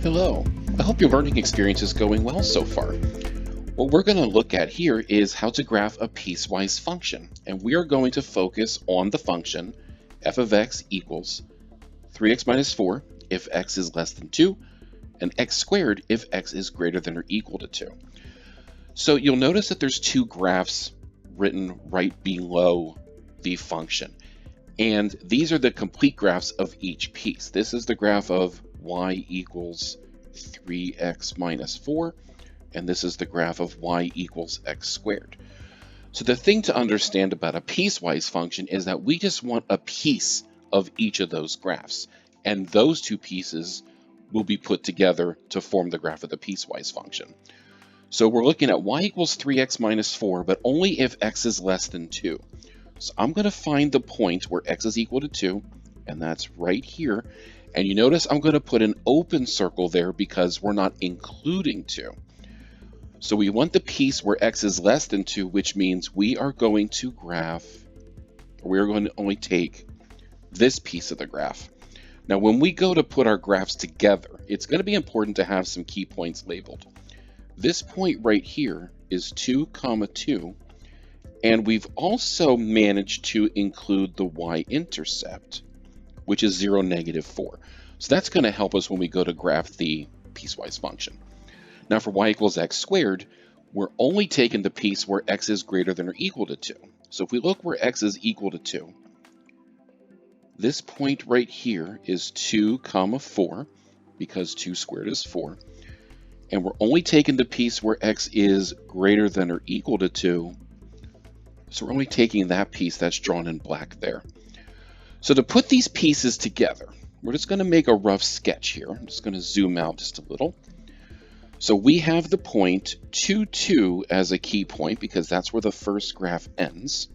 Hello, I hope your learning experience is going well so far. What we're going to look at here is how to graph a piecewise function, and we are going to focus on the function f of x equals 3x minus 4 if x is less than 2, and x squared if x is greater than or equal to 2. So you'll notice that there's two graphs written right below the function, and these are the complete graphs of each piece. This is the graph of y equals 3x minus 4, and this is the graph of y equals x squared. So the thing to understand about a piecewise function is that we just want a piece of each of those graphs, and those two pieces will be put together to form the graph of the piecewise function. So we're looking at y equals 3x minus 4, but only if x is less than 2. So I'm going to find the point where x is equal to 2, and that's right here. And you notice I'm going to put an open circle there because we're not including 2. So we want the piece where x is less than 2, which means we are going to we're going to only take this piece of the graph. Now, when we go to put our graphs together, it's going to be important to have some key points labeled. This point right here is 2, 2, and we've also managed to include the y-intercept, which is 0, -4. So that's going to help us when we go to graph the piecewise function. Now for y equals x squared, we're only taking the piece where x is greater than or equal to 2. So if we look where x is equal to 2, this point right here is 2, 4, because 2 squared is 4. And we're only taking the piece where x is greater than or equal to 2. So we're only taking that piece that's drawn in black there. So to put these pieces together, we're just going to make a rough sketch here. I'm just going to zoom out just a little. So we have the point 2, 2 as a key point because that's where the first graph ends.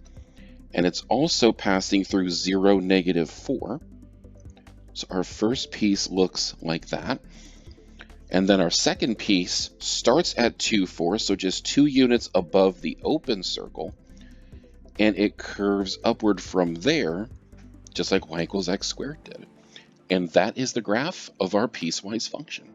And it's also passing through 0, -4. So our first piece looks like that. And then our second piece starts at 2, 4, so just 2 units above the open circle. And it curves upward from there, just like y equals x squared did. And that is the graph of our piecewise function.